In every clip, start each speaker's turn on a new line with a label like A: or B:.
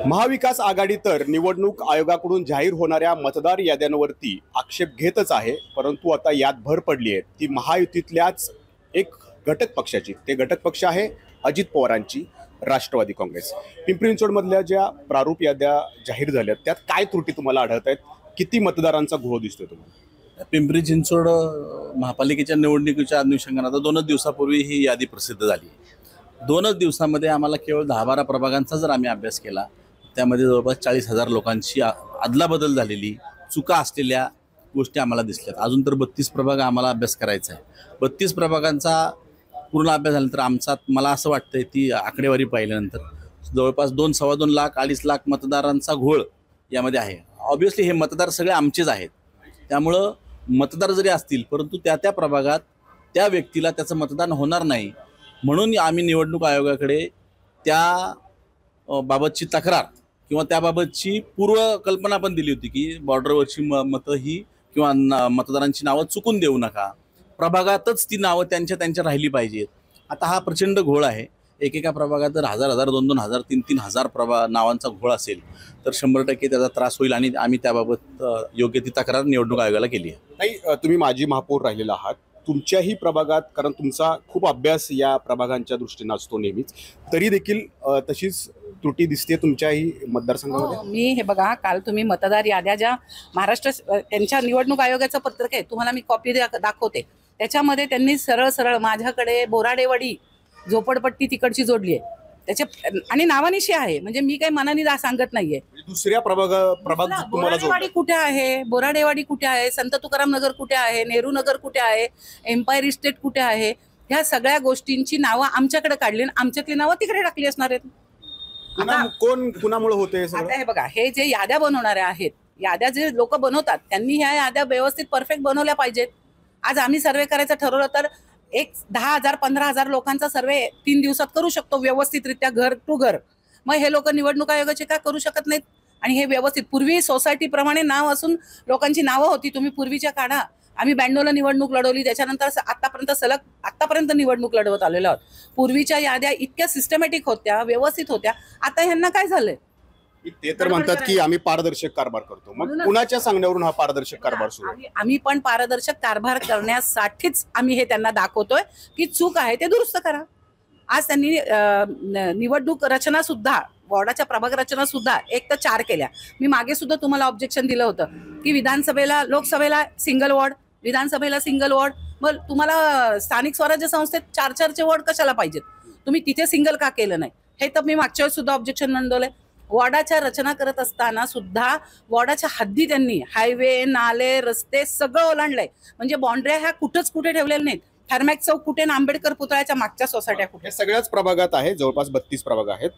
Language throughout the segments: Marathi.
A: महाविकास आघाडी तर निवडणूक आयोगाकडून जाहीर होणाऱ्या मतदार याद्यांवरती आक्षेप घेतच आहे, परंतु आता यात भर पडली आहे ती महायुतीतल्याच एक घटक पक्षाची। ते घटक पक्ष आहे अजित पवारांची राष्ट्रवादी काँग्रेस। पिंपरी चिंचवडमधल्या ज्या प्रारूप याद्या जाहीर झाल्या त्यात काय त्रुटी तुम्हाला आढळत आहेत? किती मतदारांचा घोळ दिसतोय तुम्हाला?
B: पिंपरी चिंचवड महापालिकेच्या निवडणुकीच्या अनुषंगाने आता 2 दिवसापूर्वी ही यादी प्रसिद्ध झाली। 2 दिवसामध्ये आम्हाला केवळ 10-12 प्रभागांचा जर आम्ही अभ्यास केला त्यामध्ये जवळपास 40,000 लोकांची अदलाबदल झालेली चुका असलेल्या गोष्टी आम्हाला दिसल्यात। अजून तर 32 प्रभाग आम्हाला अभ्यास करायचा आहे। 32 प्रभागांचा पूर्ण अभ्यास झाल्यानंतर आमचा मला असं वाटतंय ती आकडेवारी पाहिल्यानंतर जवळपास 2-2.25 लाख 2.5 लाख मतदारांचा घोळ यामध्ये आहे। ऑब्व्हियसली हे मतदार सगळे आमचेच आहेत, त्यामुळं मतदार जरी असतील परंतु त्या प्रभागात त्या व्यक्तीला त्याचं मतदान होणार नाही, म्हणून आम्ही निवडणूक आयोगाकडे त्या बाबतची तक्रार किंवा त्याबाबतची पूर्वकल्पना पण दिली होती की बॉर्डरवरची मतं ही किंवा मतदारांची नावं चुकून देऊ नका, प्रभागातच ती नावं त्यांच्या राहिली पाहिजेत। आता हा प्रचंड घोळ आहे। एकेका प्रभागात जर 1000, 2,000, 3,000 नावांचा घोळ असेल तर 100% त्याचा त्रास होईल आणि आम्ही त्याबाबत योग्य ती तक्रार निवडणूक आयोगाला केली आहे।
A: नाही, तुम्ही माजी महापौर राहिलेला आहात तुमच्याही प्रभागात, कारण तुमचा खूप अभ्यास या प्रभागांच्या दृष्टीने असतो नेहमीच, तरी देखील तशीच त्रुटी दिसते तुमच्याही मतदारसंघामध्ये?
C: मी हे बघा, काल तुम्ही मतदार याद्या ज्या महाराष्ट्र त्यांच्या निवडणूक आयोगाचं पत्रक आहे तुम्हाला मी कॉपी दाखवते, त्याच्यामध्ये त्यांनी सरळ माझ्याकडे बोराडेवाडी झोपडपट्टी तिकडची जोडली आहे त्याच्या आणि नावानिशी आहे, म्हणजे मी काही मनाने सांगत नाहीये।
A: दुसऱ्या प्रभाग
C: बोराडेवाडी कुठे आहे, बोराडेवाडी कुठे आहे, संत तुकाराम नगर कुठे आहे, नेहरू नगर कुठे आहे, एम्पायर इस्टेट कुठे आहे, ह्या सगळ्या गोष्टींची नावं आमच्याकडे काढली आणि आमच्यातली नावं तिकडे टाकली असणार आहेत।
A: कोण कुणामुळे होते?
C: आता हे बघा, हे जे याद्या बनवणारे आहेत, याद्या जे लोक बनवतात त्यांनी ह्या याद्या व्यवस्थित परफेक्ट बनवल्या पाहिजेत। आज आम्ही सर्वे करायचं ठरवलं तर 10,000-15,000 लोकांचा सर्वे 3 दिवसात करू शकतो व्यवस्थितरित्या, घर टू घर। मग हे लोक निवडणूक आयोगाचे का करू शकत नाहीत? आणि हे व्यवस्थित पूर्वी सोसायटी प्रमाणे नाव असून लोकांची नावं होती, तुम्ही पूर्वीच्या काढा। आम्ही 92ला निवडणूक लढवली, त्याच्यानंतर आतापर्यंत निवडणूक लढवत आलेलो आहोत। पूर्वीच्या याद्या इतक्या सिस्टमॅटिक होत्या, व्यवस्थित होत्या। आता ह्यांना काय झालंय?
A: ते तर म्हणतात की आम्ही पारदर्शक कारभार करतो, मग कुणाच्या सांगण्यावरून हा पारदर्शक कारभार सुरू आहे?
C: आम्ही पण पारदर्शक कारभार करण्यासाठीच आम्ही हे त्यांना दाखवतोय की चूक आहे ते दुरुस्त करा। आज त्यांनी निवडणूक रचना सुद्धा, वॉर्डाच्या प्रभाग रचना सुद्धा 1 तर 4 केल्या। मी मागे सुद्धा तुम्हाला ऑब्जेक्शन दिलं होतं की विधानसभेला, लोकसभेला सिंगल वॉर्ड, विधानसभेला सिंगल वॉर्ड, मग तुम्हाला स्थानिक स्वराज्य संस्थेत 4-4चे वॉर्ड कशाला पाहिजेत? तुम्ही तिथे सिंगल का केलं नाही? हे तर मी मागच्या वेळेस सुद्धा ऑब्जेक्शन नोंदवलंय। वॉर्डाच्या रचना करत असताना सुद्धा वॉर्डाच्या हद्दी त्यांनी हायवे, नाले, रस्ते सगळं ओलांडलंय, म्हणजे बाउंड्र्या ह्या कुठे ठेवलेल्या नाहीत। थर्मॅक चौक कुठे, आंबेडकर पुतळ्याच्या मागच्या सोसायट्या कुठे,
A: सगळ्याच प्रभागात आहे, जवळपास 32 प्रभाग आहेत।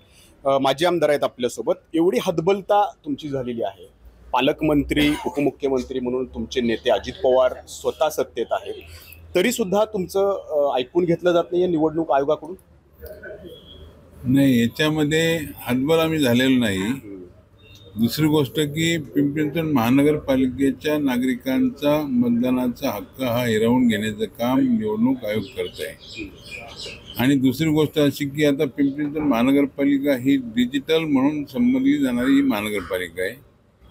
A: माजी आमदार आहेत आपल्यासोबत। एवढी हतबलता तुमची झालेली आहे, पालकमंत्री, उपमुख्यमंत्री म्हणून तुमचे नेते अजित पवार स्वतः सत्तेत आहेत, तरी सुद्धा तुमचं ऐकून घेतलं जात नाही निवडणूक आयोगाकडून?
D: नाही, याच्यामध्ये हतबल आम्ही झालेलो नाही। दुसरी गोष्ट की पिंपरी चिंचवड महानगरपालिकेच्या नागरिकांचा मतदानाचा हक्क हा हिरावून घेण्याचं काम निवडणूक आयोग करत आहे। आणि दुसरी गोष्ट अशी की आता पिंपरी चिंचवड महानगरपालिका ही डिजिटल म्हणून संबोधली जाणारी ही महानगरपालिका आहे,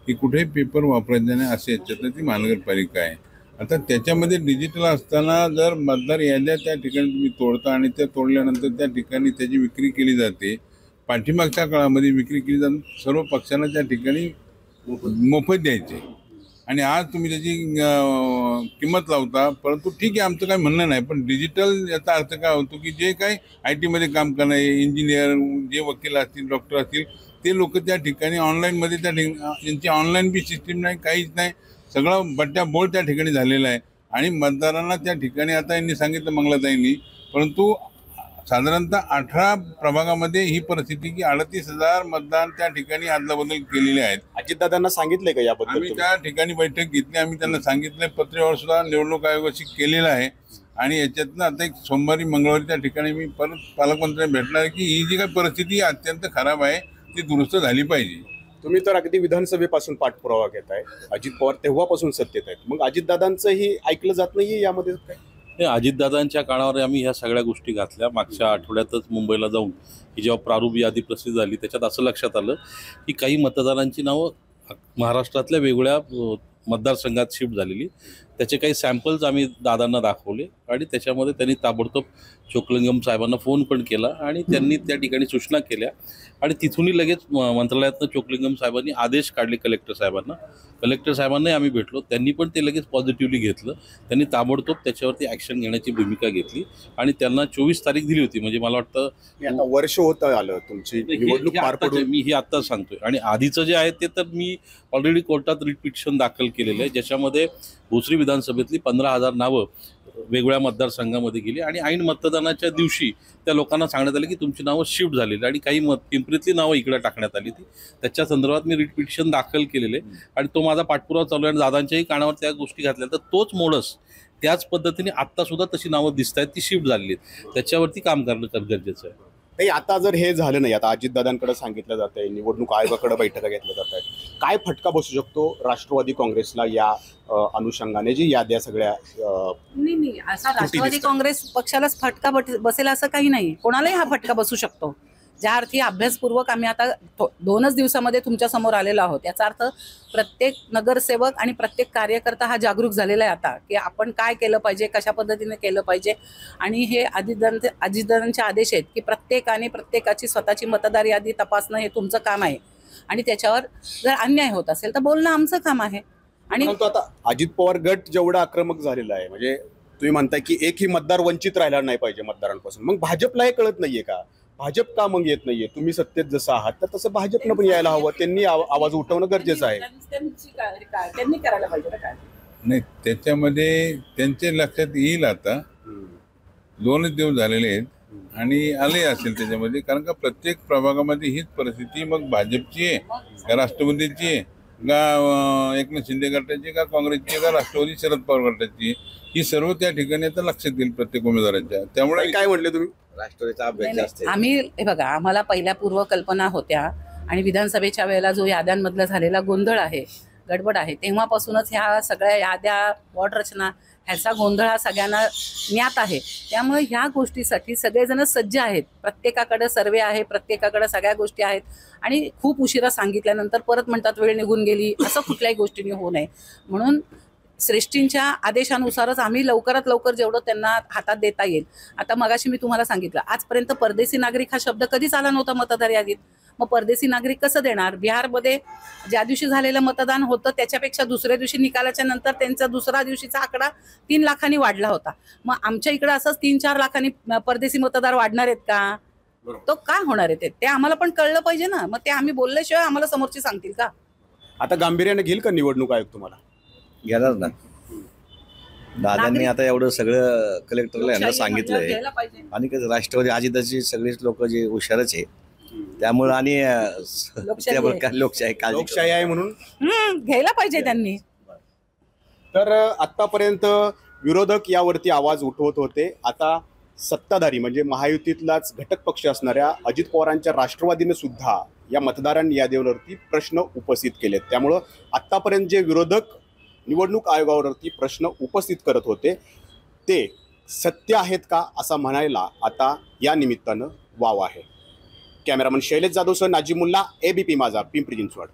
D: की कुठेही पेपर वापरायचा नाही असे याच्यात ती महानगरपालिका आहे। आता त्याच्यामध्ये डिजिटल असताना जर मतदार याद्या त्या ठिकाणी तुम्ही तोडता आणि त्या तोडल्यानंतर त्या ठिकाणी त्याची विक्री केली जाते, पाठीमागच्या काळामध्ये विक्री केली जाते, सर्व पक्षांना त्या ठिकाणी मोफत द्यायचे आणि आज तुम्ही त्याची किंमत लावता। परंतु ठीक आहे, आमचं काही म्हणणं नाही, पण डिजिटल याचा अर्थ काय होतो की जे काही IT मध्ये काम करणारे इंजिनियर, जे वकील असतील, डॉक्टर असतील, ते लोक त्या ठिकाणी ऑनलाईनमध्ये त्यांची ऑनलाईन बी सिस्टीम नाही, काहीच नाही, सगळं बट्ट्या बोल त्या ठिकाणी झालेलं आहे। आणि मतदारांना त्या ठिकाणी आता यांनी सांगितलं मंगलाताईंनी, परंतु साधारणतः 18 प्रभागामध्ये ही परिस्थिती की 38,000 मतदान त्या ठिकाणी अदलाबदल केलेले आहेत।
A: अजितदादांना सांगितलंय का याबद्दल?
D: आम्ही त्या ठिकाणी बैठक घेतली, आम्ही त्यांना सांगितलंय, पत्रव्यवहार सुद्धा निवडणूक आयोगाशी केलेला आहे। आणि याच्यातनं आता एक सोमवारी मंगळवारी त्या ठिकाणी मी परत पालकमंत्र्यांना भेटणार आहे की ही जी काही परिस्थिती अत्यंत खराब आहे ती दुरुस्त झाली पाहिजे।
A: तुम्ही तर अगदी विधानसभेपासून पाठपुरावा घेताय, अजित पवार तेव्हापासून सत्तेत आहेत, मग अजितदादांचंही ऐकलं जात नाहीये यामध्ये काय?
E: हे अजितदादांच्या काळावर आम्ही ह्या सगळ्या गोष्टी घातल्या. मागच्या आठवड्यातच मुंबईला जाऊन ही जेव्हा प्रारूप यादी प्रसिद्ध झाली त्याच्यात असं लक्षात आलं की काही मतदारांची नावं महाराष्ट्रातल्या वेगवेगळ्या मतदारसंघात शिफ्ट झालेली. त्याचे काही सॅम्पल्स आम्ही दादांना दाखवले आणि त्याच्यामध्ये त्यांनी ताबडतोब चोक्लिंगम साहेबांना फोन पण केला आणि त्यांनी त्या ठिकाणी सूचना केल्या आणि तिथूनही लगेच मंत्रालयातनं चोक्लिंगम साहेबांनी आदेश काढले कलेक्टर साहेबांनाही आम्ही भेटलो. त्यांनी पण ते लगेच पॉझिटिव्हली घेतलं. त्यांनी ताबडतोब त्याच्यावरती ॲक्शन घेण्याची भूमिका घेतली आणि त्यांना 24 तारीख दिली होती. म्हणजे मला वाटतं
A: आता वर्ष होत आलं तुमची निवडणूक पार पडून.
E: मी हे आत्ता सांगतोय आणि आधीचं जे आहे ते तर मी ऑलरेडी कोर्टात रिट पिटिशन दाखल केलेलं आहे, ज्याच्यामध्ये भोसरी विधानसभेतली 15,000 नावं वेगवेगळ्या मतदारसंघामध्ये गेली आणि ऐन मतदानाच्या दिवशी त्या लोकांना सांगण्यात आलं की तुमची नावं शिफ्ट झालेली आणि काही पिंपरीतली नावं इकडे टाकण्यात आली ती. त्याच्या संदर्भात मी रिट पिटिशन दाखल केलेले आणि तो माझा पाठपुरावा चालू आहे आणि दादांच्याही कानावर त्या गोष्टी घातल्या. तर तोच मोडस त्याच पद्धतीने आत्तासुद्धा तशी नावं दिसत आहेत, ती शिफ्ट झालेली आहेत. त्याच्यावरती काम करणं गरजेचं आहे.
A: नाही, आता जर हे झालं नाही, आता अजितदादांकडे सांगितलं जात आहे, निवडणूक आयोगाकडे बैठका घेतल्या जात आहेत, काय फटका बसू शकतो राष्ट्रवादी काँग्रेसला या अनुषंगाने जी याद्या सगळ्या
C: नाही असा राष्ट्रवादी काँग्रेस पक्षालाच फटका बसेल असं काही नाही. कोणालाही हा फटका बसू शकतो. ज्या अर्थी अभ्यासपूर्वक आम्ही आता 2च दिवसामध्ये तुमच्या समोर आलेलो आहोत, याचा अर्थ प्रत्येक नगरसेवक आणि प्रत्येक कार्यकर्ता हा जागरूक झालेला आहे आता की आपण काय केलं पाहिजे, कशा पद्धतीने केलं पाहिजे. आणि हे अजितदादांचे आदेश आहेत की प्रत्येकाने प्रत्येकाची स्वतःची मतदार यादी तपासणं हे तुमचं काम आहे आणि त्याच्यावर जर अन्याय होत असेल तर बोलणं आमचं काम आहे. आणि
A: आता अजित पवार गट जेवढा आक्रमक झालेला आहे, म्हणजे तुम्ही म्हणताय की एकही मतदार वंचित राहिला नाही पाहिजे मतदारांपासून, मग भाजपला हे कळत नाहीये का? भाजप का मग येत नाहीये? तुम्ही सत्तेत जसं आहात तर तसं भाजपनं पण यायला हवं. त्यांनी आवाज उठवणं गरजेचं आहे.
C: त्यांनी करायला पाहिजे काय
D: नाही, त्याच्यामध्ये त्यांच्या लक्षात येईल. आता 2च दिवस झालेले आहेत आणि आले असेल त्याच्यामध्ये, कारण का प्रत्येक प्रभागामध्ये हीच परिस्थिती मग भाजपची आहे का राष्ट्रवादीची आहे का एकनाथ शिंदे गटाची का काँग्रेसची का राष्ट्रवादी शरद पवार गटाची, ही सर्व त्या ठिकाणी आता लक्षात येईल प्रत्येक उमेदवाराच्या. त्यामुळे
A: काय म्हणले तुम्ही?
B: राष्ट्रवादीचा अभ्यास जास्त आहे.
C: आम्ही हे बघा, आम्हाला पहिल्या पूर्वकल्पना होत्या आणि विधानसभेच्या वेळेला जो याद्यांमधला झालेला गोंधळ आहे, गडबड आहे, तेव्हापासूनच ह्या सगळ्या याद्या, वॉर्ड रचना ह्याचा गोंधळ हा सगळ्यांना ज्ञात आहे. त्यामुळे ह्या गोष्टीसाठी सगळेजण सज्ज आहेत. प्रत्येकाकडे सर्वे आहे, प्रत्येकाकडे सगळ्या गोष्टी आहेत आणि खूप उशिरा सांगितल्यानंतर परत म्हणतात वेळ निघून गेली, असं कुठल्याही गोष्टीने होऊ नये म्हणून श्रेष्ठींच्या आदेशानुसारच आम्ही लवकरात लवकर जेवढं त्यांना हातात देता येईल. आता मगाशी मी तुम्हाला सांगितलं, आजपर्यंत परदेशी नागरिक हा शब्द कधीच आला नव्हता मतदार यादीत. मग परदेशी नागरिक कसं देणार? बिहारमध्ये ज्या दिवशी झालेलं मतदान होतं त्याच्यापेक्षा दुसऱ्या दिवशी निकालाच्या नंतर त्यांचा दुसऱ्या दिवशीचा आकडा 3 लाखांनी वाढला होता. मग आमच्या इकडं असंच 3-4 लाखांनी परदेशी मतदार वाढणार आहेत का? तो काय होणार आहे ते आम्हाला पण कळलं पाहिजे ना. मग ते आम्ही बोलल्याशिवाय आम्हाला समोरची सांगतील का?
A: आता गांभीर्याने घेईल का निवडणूक आयोग तुम्हाला?
B: घेणार ना. दादांनी आता एवढं सगळं कलेक्टरला यांना सांगितलंय
C: घ्यायला पाहिजे.
B: आणि कसं राष्ट्रवादी अजिताची सगळेच लोक जे हुशारच आहे त्यामुळं आणि
A: लोकशाही आहे म्हणून
C: घ्यायला पाहिजे त्यांनी.
A: तर आतापर्यंत विरोधक यावरती आवाज उठवत होते. आता सत्ताधारी म्हणजे महायुतीतलाच घटक पक्ष असणाऱ्या अजित पवारांच्या राष्ट्रवादीने सुद्धा या मतदारांनी यादीवरती प्रश्न उपस्थित केलेत. त्यामुळं आतापर्यंत जे विरोधक निवडणूक आयोगावरती प्रश्न उपस्थित करत होते ते सत्य आहेत का असं म्हणायला आता या निमित्तानं वाव आहे. कॅमेरामन शैलेश जाधवसह नाजिमुल्ला, एबीपी माझा, पिंपरी चिंचवड.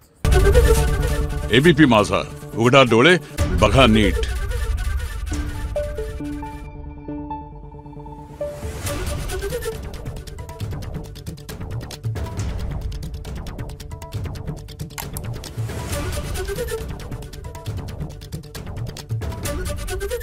F: एबीपी माझा, उघडा डोळे बघा नीट.